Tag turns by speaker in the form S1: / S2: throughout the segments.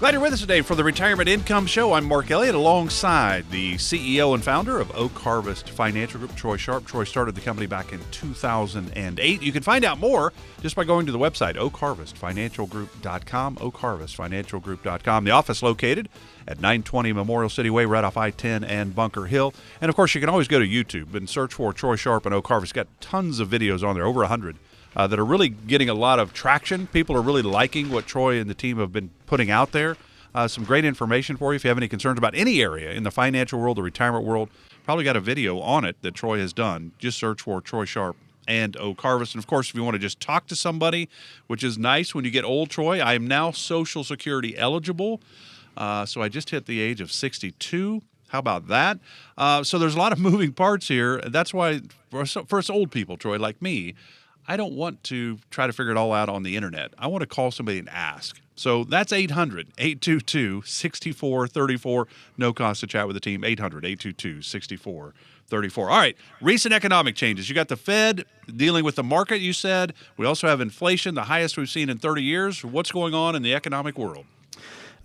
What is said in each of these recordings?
S1: Glad you're with us today for the Retirement Income Show. I'm Mark Elliott alongside the CEO and founder of Oak Harvest Financial Group, Troy Sharp. Troy started the company back in 2008. You can find out more just by going to the website, oakharvestfinancialgroup.com, oakharvestfinancialgroup.com. The office located at 920 Memorial City Way, right off I-10 and Bunker Hill. And, of course, you can always go to YouTube and search for Troy Sharp and Oak Harvest. Got tons of videos on there, over 100. That are really getting a lot of traction. People are really liking what Troy and the team have been putting out there. Some great information for you. If you have any concerns about any area in the financial world, the retirement world, probably got a video on it that Troy has done. Just search for Troy Sharp and Oak Harvest. And, of course, if you want to just talk to somebody, which is nice when you get old, Troy, I am now Social Security eligible. So I just hit the age of 62. How about that? So there's a lot of moving parts here. That's why for us old people, Troy, like me, I don't want to try to figure it all out on the internet. I want to call somebody and ask. So that's 800-822-6434. No cost to chat with the team. 800-822-6434. All right, recent economic changes. You got the Fed dealing with the market, you said. We also have inflation, the highest we've seen in 30 years. What's going on in the economic world?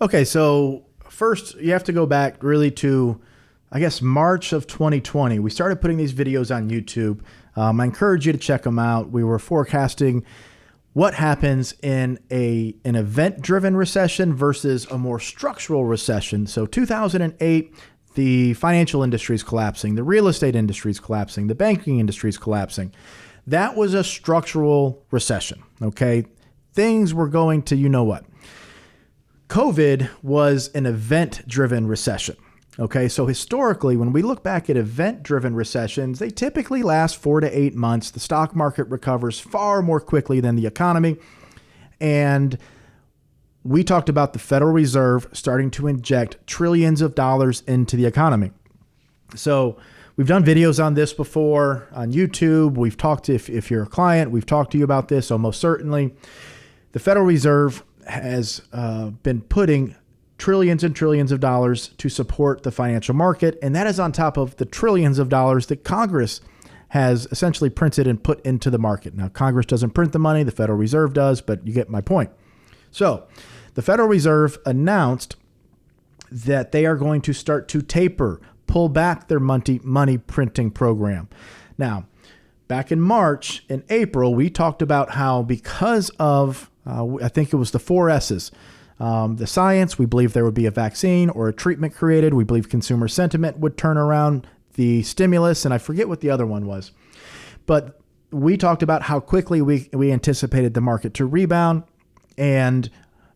S2: Okay, so first you have to go back really to, I guess, March of 2020. We started putting these videos on YouTube. I encourage you to check them out. We were forecasting what happens in an event-driven recession versus a more structural recession. So 2008, the financial industry is collapsing, the real estate industry is collapsing, the banking industry is collapsing. That was a structural recession, okay? Things were going to, you know what? COVID was an event-driven recession. Okay, so historically, when we look back at event-driven recessions, they typically last 4 to 8 months. The stock market recovers far more quickly than the economy. And we talked about the Federal Reserve starting to inject trillions of dollars into the economy. So we've done videos on this before on YouTube. We've talked to, if you're a client, we've talked to you about this. So most certainly, the Federal Reserve has been putting trillions and trillions of dollars to support the financial market. And that is on top of the trillions of dollars that Congress has essentially printed and put into the market. Now, Congress doesn't print the money, the Federal Reserve does, but you get my point. So the Federal Reserve announced that they are going to start to taper, pull back their money printing program. Now, back in March and April, we talked about how because of, I think it was the 4 S's, the science, we believe there would be a vaccine or a treatment created. We believe consumer sentiment would turn around, the stimulus, and I forget what the other one was. But we talked about how quickly we anticipated the market to rebound. And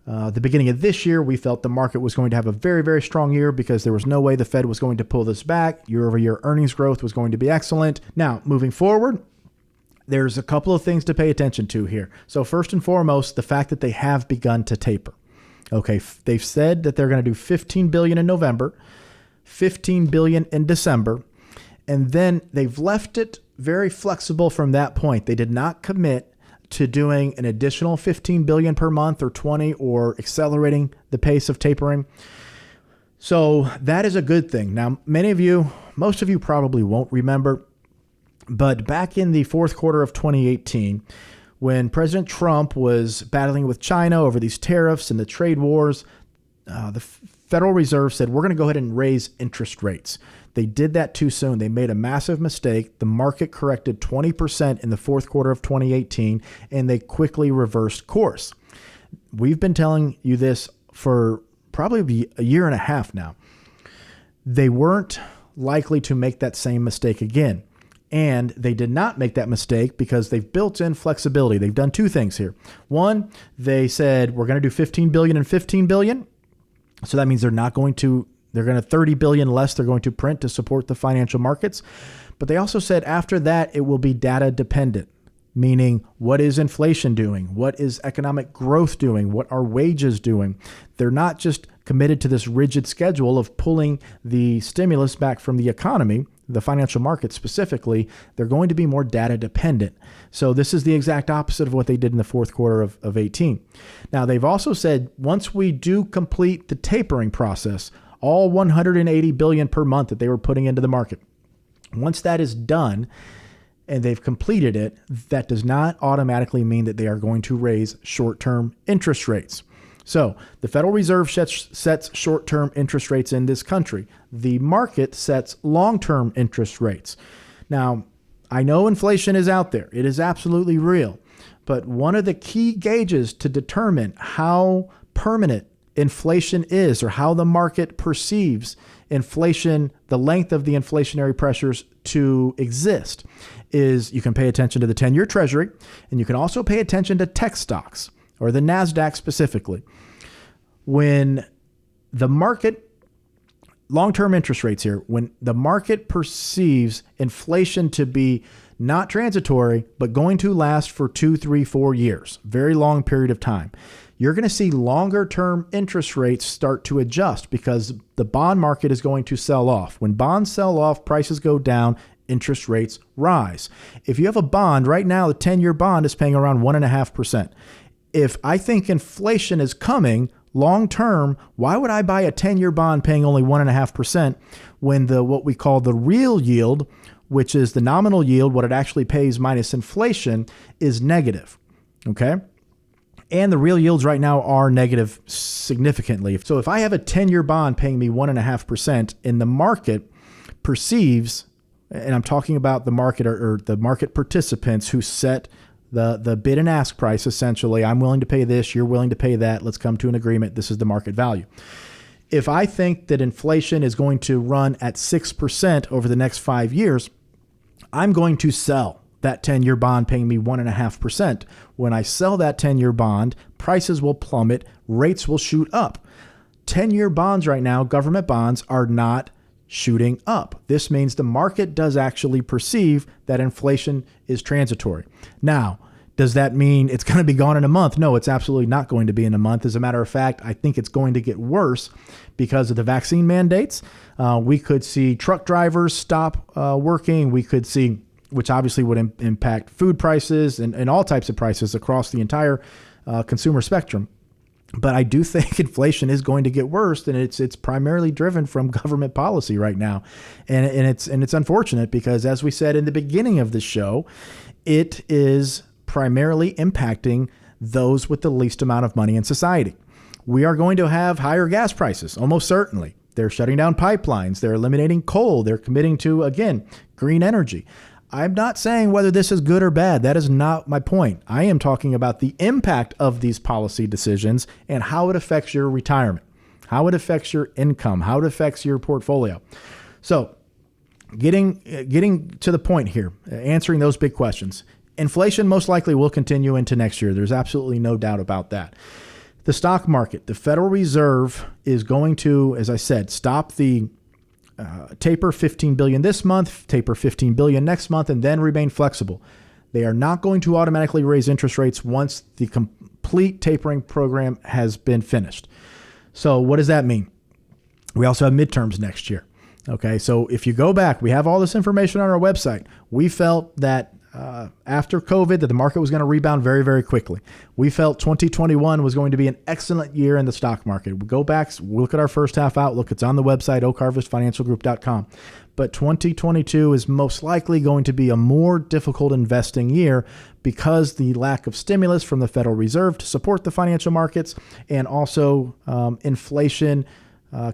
S2: the beginning of this year, we felt the market was going to have a very, very strong year because there was no way the Fed was going to pull this back. Year-over-year earnings growth was going to be excellent. Now, moving forward, there's a couple of things to pay attention to here. So first and foremost, the fact that they have begun to taper. Okay, they've said that they're going to do $15 billion in November, $15 billion in December, and then they've left it very flexible from that point. They did not commit to doing an additional $15 billion per month or 20 or accelerating the pace of tapering. So that is a good thing. Now, most of you probably won't remember, but back in the fourth quarter of 2018, when President Trump was battling with China over these tariffs and the trade wars, the Federal Reserve said, we're going to go ahead and raise interest rates. They did that too soon. They made a massive mistake. The market corrected 20% in the fourth quarter of 2018, and they quickly reversed course. We've been telling you this for probably a year and a half now. They weren't likely to make that same mistake again. And they did not make that mistake because they've built in flexibility. They've done 2 things here. One, they said, we're going to do $15 billion and $15 billion. So that means they're going to $30 billion less they're going to print to support the financial markets. But they also said after that, it will be data dependent, meaning what is inflation doing? What is economic growth doing? What are wages doing? They're not just committed to this rigid schedule of pulling the stimulus back from the economy, the financial market specifically. They're going to be more data dependent. So this is the exact opposite of what they did in the fourth quarter of 18. Now, they've also said once we do complete the tapering process, all $180 billion per month that they were putting into the market, once that is done and they've completed it, that does not automatically mean that they are going to raise short-term interest rates. So the Federal Reserve sets short-term interest rates in this country. The market sets long-term interest rates. Now, I know inflation is out there. It is absolutely real. But one of the key gauges to determine how permanent inflation is, or how the market perceives inflation, the length of the inflationary pressures to exist, is you can pay attention to the 10-year Treasury, and you can also pay attention to tech stocks, or the NASDAQ specifically. When the market, long-term interest rates here, when the market perceives inflation to be not transitory, but going to last for 2, 3, 4 years, very long period of time, you're going to see longer-term interest rates start to adjust because the bond market is going to sell off. When bonds sell off, prices go down, interest rates rise. If you have a bond right now, the 10-year bond is paying around 1.5%. If I think inflation is coming long term, why would I buy a 10-year bond paying only 1.5% when what we call the real yield, which is the nominal yield, what it actually pays minus inflation, is negative? Okay. And the real yields right now are negative significantly. So if I have a 10-year bond paying me 1.5% and the market perceives, and I'm talking about the market or the market participants who set the bid and ask price, essentially, I'm willing to pay this, you're willing to pay that, let's come to an agreement, this is the market value. If I think that inflation is going to run at 6% over the next 5 years, I'm going to sell that 10-year bond paying me 1.5%. When I sell that 10-year bond, prices will plummet, rates will shoot up. 10-year bonds right now, government bonds, are not shooting up. This means the market does actually perceive that inflation is transitory. Now, does that mean it's going to be gone in a month? No, it's absolutely not going to be in a month. As a matter of fact, I think it's going to get worse because of the vaccine mandates. We could see truck drivers stop working. We could see, which obviously would impact food prices and all types of prices across the entire consumer spectrum. But I do think inflation is going to get worse, and it's primarily driven from government policy right now, and it's unfortunate because, as we said in the beginning of the show, it is primarily impacting those with the least amount of money in society. We are going to have higher gas prices, almost certainly. They're shutting down pipelines. They're eliminating coal. They're committing to, again, green energy. I'm not saying whether this is good or bad. That is not my point. I am talking about the impact of these policy decisions and how it affects your retirement, how it affects your income, how it affects your portfolio. So getting to the point here, answering those big questions. Inflation most likely will continue into next year. There's absolutely no doubt about that. The stock market, the Federal Reserve is going to, as I said, stop the taper $15 billion this month, taper $15 billion next month, and then remain flexible. They are not going to automatically raise interest rates once the complete tapering program has been finished. So what does that mean? We also have midterms next year. Okay, so if you go back, we have all this information on our website. We felt that after COVID, that the market was going to rebound very, very quickly. We felt 2021 was going to be an excellent year in the stock market. We go back, we look at our first half outlook. It's on the website, oakharvestfinancialgroup.com. But 2022 is most likely going to be a more difficult investing year because the lack of stimulus from the Federal Reserve to support the financial markets, and also inflation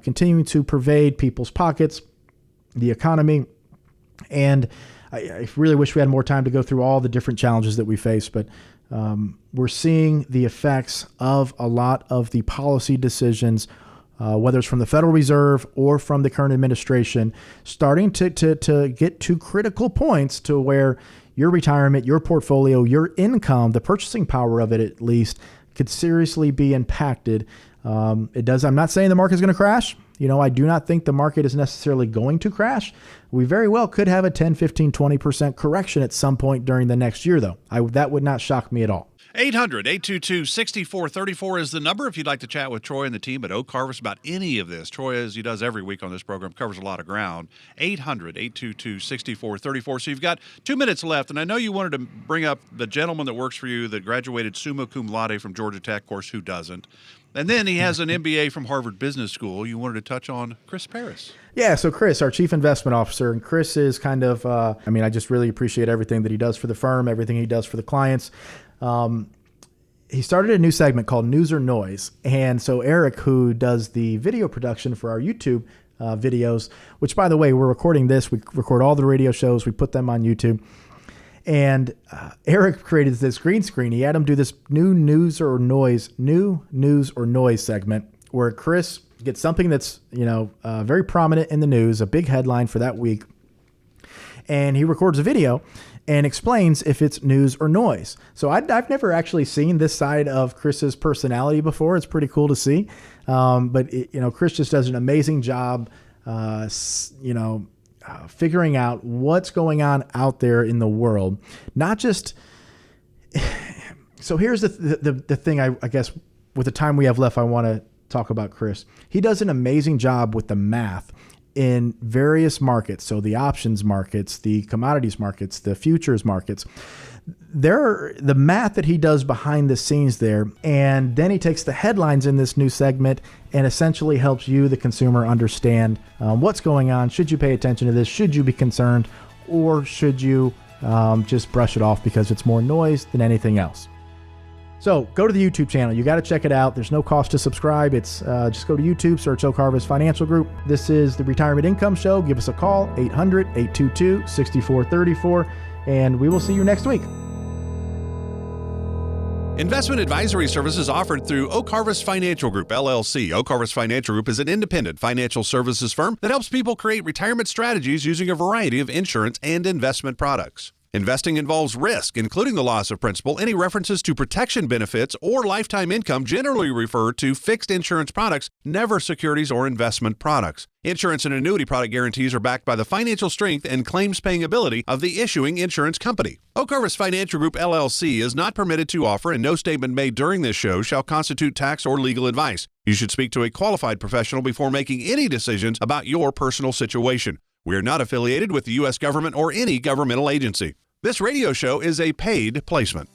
S2: continuing to pervade people's pockets, the economy, and I really wish we had more time to go through all the different challenges that we face, but we're seeing the effects of a lot of the policy decisions, whether it's from the Federal Reserve or from the current administration, starting to get to critical points to where your retirement, your portfolio, your income, the purchasing power of it at least, could seriously be impacted. I'm not saying the market is going to crash. I do not think the market is necessarily going to crash. We very well could have a 10, 15, 20% correction at some point during the next year, though. That would not shock me at all.
S1: 800-822-6434 is the number if you'd like to chat with Troy and the team at Oak Harvest about any of this. Troy, as he does every week on this program, covers a lot of ground. 800-822-6434. So you've got 2 minutes left, and I know you wanted to bring up the gentleman that works for you that graduated summa cum laude from Georgia Tech. Of course, who doesn't? And then he has an MBA from Harvard Business School. You wanted to touch on Chris Paris.
S2: Yeah, so Chris, our Chief Investment Officer, and Chris is kind of, I just really appreciate everything that he does for the firm, everything he does for the clients. he started a new segment called News or Noise. And so Eric, who does the video production for our YouTube videos, which, by the way, we're recording this. We record all the radio shows. We put them on YouTube. And Eric created this green screen. He had him do this new news or noise segment where Chris gets something that's, very prominent in the news, a big headline for that week. And he records a video and explains if it's news or noise. So I've never actually seen this side of Chris's personality before. It's pretty cool to see. But Chris just does an amazing job, figuring out what's going on out there in the world. Not just. So here's the thing. I guess with the time we have left, I want to talk about Chris. He does an amazing job with the math in various markets. So the options markets, the commodities markets, the futures markets. The math that he does behind the scenes there, and then he takes the headlines in this new segment and essentially helps you, the consumer, understand what's going on. Should you pay attention to this? Should you be concerned? Or should you just brush it off because it's more noise than anything else? So go to the YouTube channel. You got to check it out. There's no cost to subscribe. It's just go to YouTube, search Oak Harvest Financial Group. This is the Retirement Income Show. Give us a call, 800-822-6434, and we will see you next week.
S1: Investment advisory services offered through Oak Harvest Financial Group, LLC. Oak Harvest Financial Group is an independent financial services firm that helps people create retirement strategies using a variety of insurance and investment products. Investing involves risk, including the loss of principal. Any references to protection benefits or lifetime income generally refer to fixed insurance products, never securities or investment products. Insurance and annuity product guarantees are backed by the financial strength and claims-paying ability of the issuing insurance company. Oak Harvest Financial Group, LLC is not permitted to offer, and no statement made during this show shall constitute tax or legal advice. You should speak to a qualified professional before making any decisions about your personal situation. We are not affiliated with the U.S. government or any governmental agency. This radio show is a paid placement.